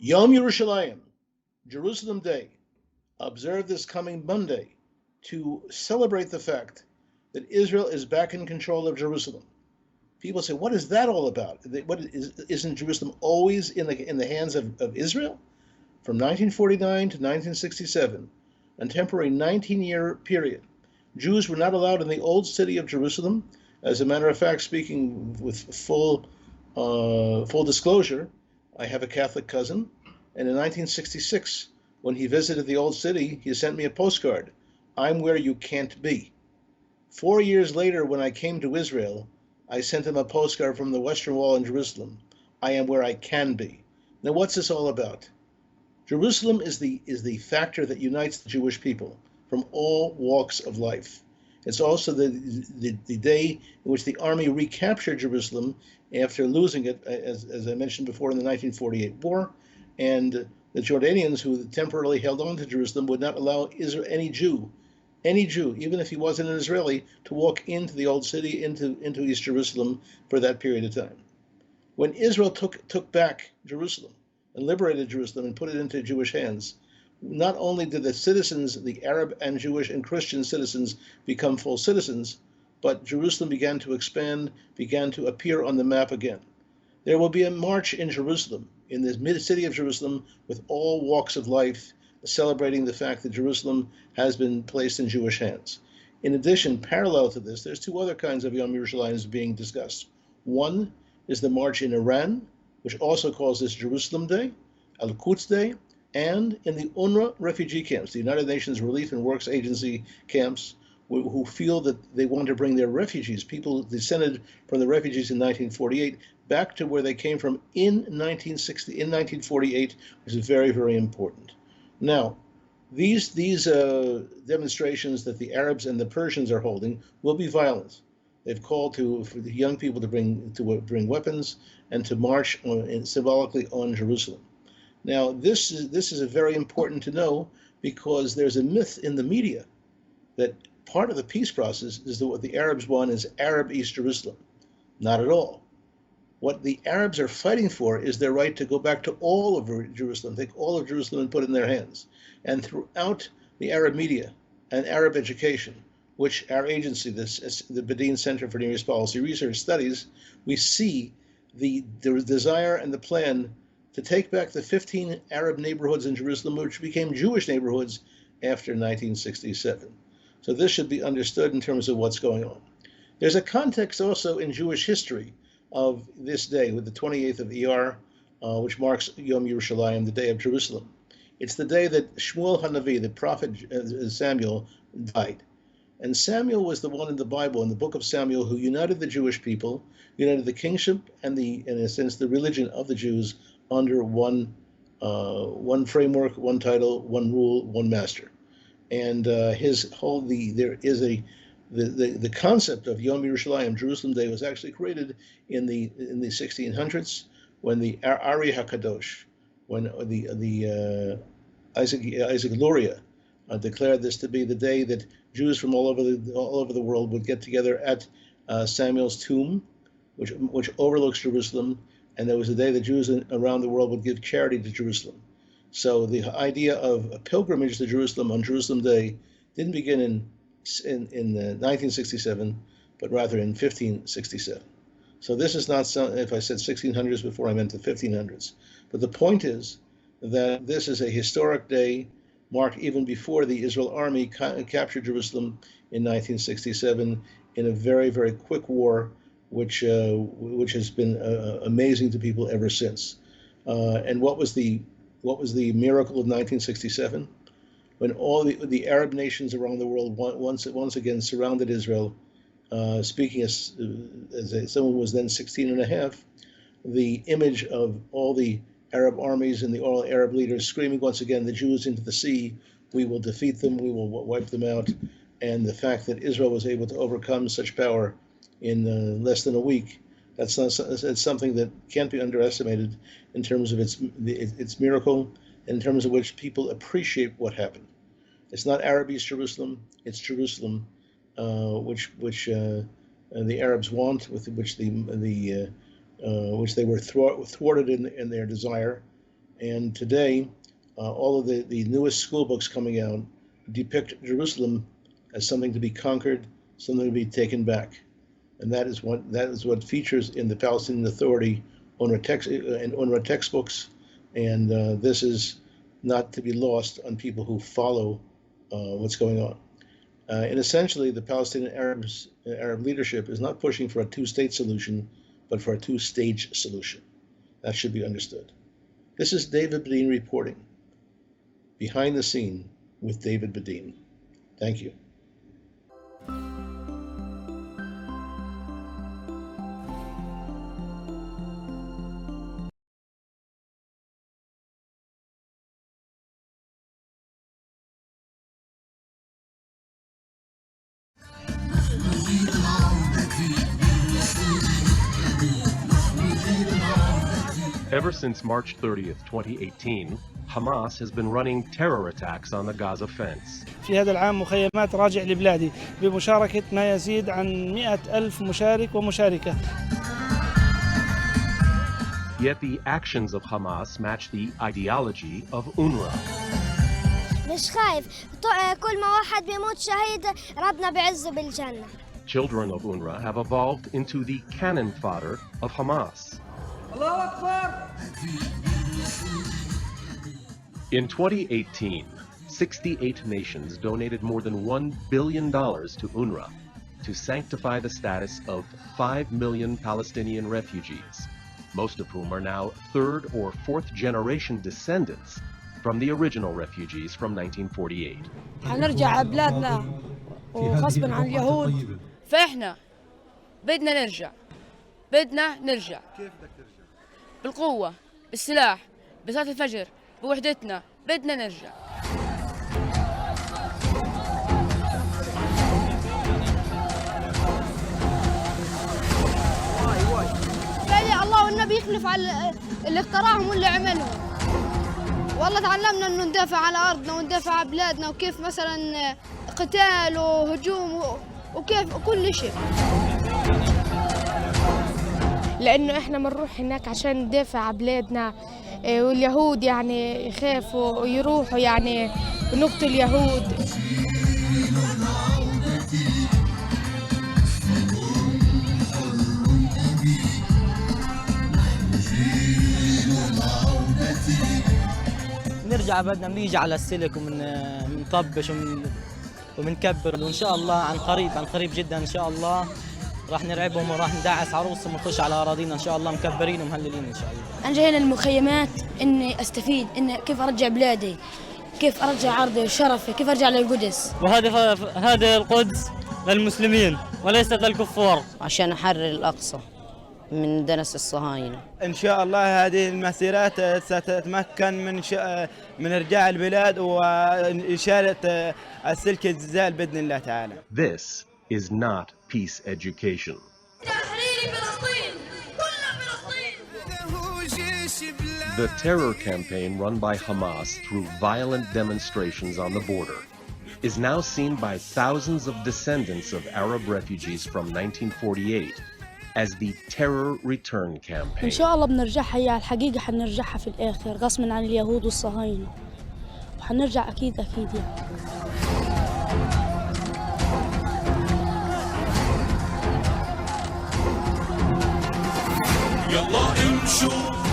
Yom Yerushalayim, Jerusalem Day, observed this coming Monday to celebrate the fact that Israel is back in control of Jerusalem. People say, what is that all about? Isn't Jerusalem always in the hands of Israel? From 1949 to 1967, a temporary 19-year period, Jews were not allowed in the old city of Jerusalem. As a matter of fact, speaking with full disclosure, I have a Catholic cousin, and in 1966, when he visited the old city, he sent me a postcard. I'm where you can't be. 4 years later, when I came to Israel, I sent him a postcard from the Western Wall in Jerusalem. I am where I can be. Now, what's this all about? Jerusalem is the factor that unites the Jewish people from all walks of life. It's also the day in which the army recaptured Jerusalem after losing it, as I mentioned before, in the 1948 war. And the Jordanians, who temporarily held on to Jerusalem, would not allow any Jew, even if he wasn't an Israeli, to walk into the old city, into East Jerusalem for that period of time. When Israel took back Jerusalem and liberated Jerusalem and put it into Jewish hands, not only did the citizens, the Arab and Jewish and Christian citizens, become full citizens, but Jerusalem began to expand, began to appear on the map again. There will be a march in Jerusalem, in the mid-city of Jerusalem, with all walks of life, celebrating the fact that Jerusalem has been placed in Jewish hands. In addition, parallel to this, there's two other kinds of Yom Yerushalayim being discussed. One is the march in Iran, which also calls this Jerusalem Day, Al-Quds Day, and in the UNRWA refugee camps, the United Nations Relief and Works Agency camps, who feel that they want to bring their refugees, people descended from the refugees in 1948, back to where they came from in 1948, which is very, very important. Now, these demonstrations that the Arabs and the Persians are holding will be violent. They've called for the young people to bring weapons and to march symbolically on Jerusalem. Now, this is very important to know, because there's a myth in the media that part of the peace process is that what the Arabs want is Arab East Jerusalem. Not at all. What the Arabs are fighting for is their right to go back to all of Jerusalem, take all of Jerusalem and put it in their hands. And throughout the Arab media and Arab education, which our agency, the Bedein Center for Near East Policy Research, studies, we see the desire and the plan to take back the 15 Arab neighborhoods in Jerusalem, which became Jewish neighborhoods after 1967. So this should be understood in terms of what's going on. There's a context also in Jewish history of this day, with the 28th of Iyar, which marks Yom Yerushalayim, the Day of Jerusalem. It's the day that Shmuel HaNavi, the prophet Samuel, died. And Samuel was the one in the Bible, in the book of Samuel, who united the Jewish people, united the kingship and in a sense, the religion of the Jews under one framework, one title, one rule, one master. And the concept of Yom Yerushalayim, Jerusalem Day, was actually created in the 1600s, when the Ari HaKadosh, when the Isaac Luria declared this to be the day that Jews from all over the world would get together at Samuel's tomb, which overlooks Jerusalem, and there was a day that Jews around the world would give charity to Jerusalem. So the idea of a pilgrimage to Jerusalem on Jerusalem Day didn't begin in 1967, but rather in 1567. So this is not some, if I said 1600s before, I meant the 1500s. But the point is that this is a historic day, marked even before the Israel army captured Jerusalem in 1967 in a very, very quick war, which has been amazing to people ever since. And what was the miracle of 1967? When all the Arab nations around the world once again surrounded Israel, speaking as someone who was then 16 and a half, the image of all the Arab armies and all Arab leaders screaming once again, the Jews into the sea, we will defeat them, we will wipe them out. And the fact that Israel was able to overcome such power in less than a week, that's something that can't be underestimated in terms of its miracle, in terms of which people appreciate what happened. It's not Arab East Jerusalem, it's Jerusalem, which the Arabs want, which they were thwarted in their desire, And today, all of the newest school books coming out depict Jerusalem as something to be conquered, something to be taken back. And that is what features in the Palestinian Authority UNRWA textbooks. And this is not to be lost on people who follow what's going on. And essentially, the Palestinian Arab leadership is not pushing for a two-state solution, but for a two-stage solution. That should be understood. This is David Bedein reporting. Behind the Scene with David Bedein. Thank you. Ever since March 30th, 2018, Hamas has been running terror attacks on the Gaza fence. في هذا العام مخيمات راجع لبلادي بمشاركة ما يزيد عن 100,000 مشارك ومشاركة. Yet the actions of Hamas match the ideology of UNRWA. مش خايف، كل ما واحد بيموت شهيد ربنا بيعزه بالجنة. Children of UNRWA have evolved into the cannon fodder of Hamas. In 2018, 68 nations donated more than $1 billion to UNRWA to sanctify the status of 5 million Palestinian refugees, most of whom are now third or fourth generation descendants from the original refugees from 1948. هنرجع بلادنا وغصبا عن اليهود. فإحنا بدنا نرجع. كيف بدك ترجع؟ بالقوة، بالسلاح، بصلاة الفجر، بوحدتنا، بدنا نرجع. قال الله والنبي يخلف على اللي اخترعهم واللي عملهم. والله تعلمنا انه ندافع على ارضنا وندافع على بلادنا وكيف مثلا قتال وهجوم وكيف كل شيء. لأنه إحنا بنروح هناك عشان ندافع عن بلادنا، واليهود يعني يخافوا ويروحوا يعني نقتل اليهود. نرجع بدنا بنيجي على السلك ومنطبش ومنكبر، وإن شاء الله عن قريب جدا إن شاء الله راح نرعبهم وراح ندعس عروسهم ونخش على أراضينا إن شاء الله مكبرين ومهللين إن شاء الله. أنا جاي هنا المخيمات إني أستفيد إن كيف أرجع بلادي، كيف أرجع عرضي وشرفي، كيف أرجع للقدس. هذه القدس للمسلمين وليست للكفار. عشان أحرر الأقصى من دنس الصهاينة. إن شاء الله هذه المسيرات ستتمكن من إرجاع البلاد وإشارة السلك الزال بإذن الله تعالى. This is not peace education. The terror campaign run by Hamas through violent demonstrations on the border is now seen by thousands of descendants of Arab refugees from 1948 as the terror return campaign. إن شاء الله بنرجعها، هي الحقيقة حنرجعها في الآخر غصبا عن اليهود والصهاينة، وحنرجع أكيد يعني. يلا امشوا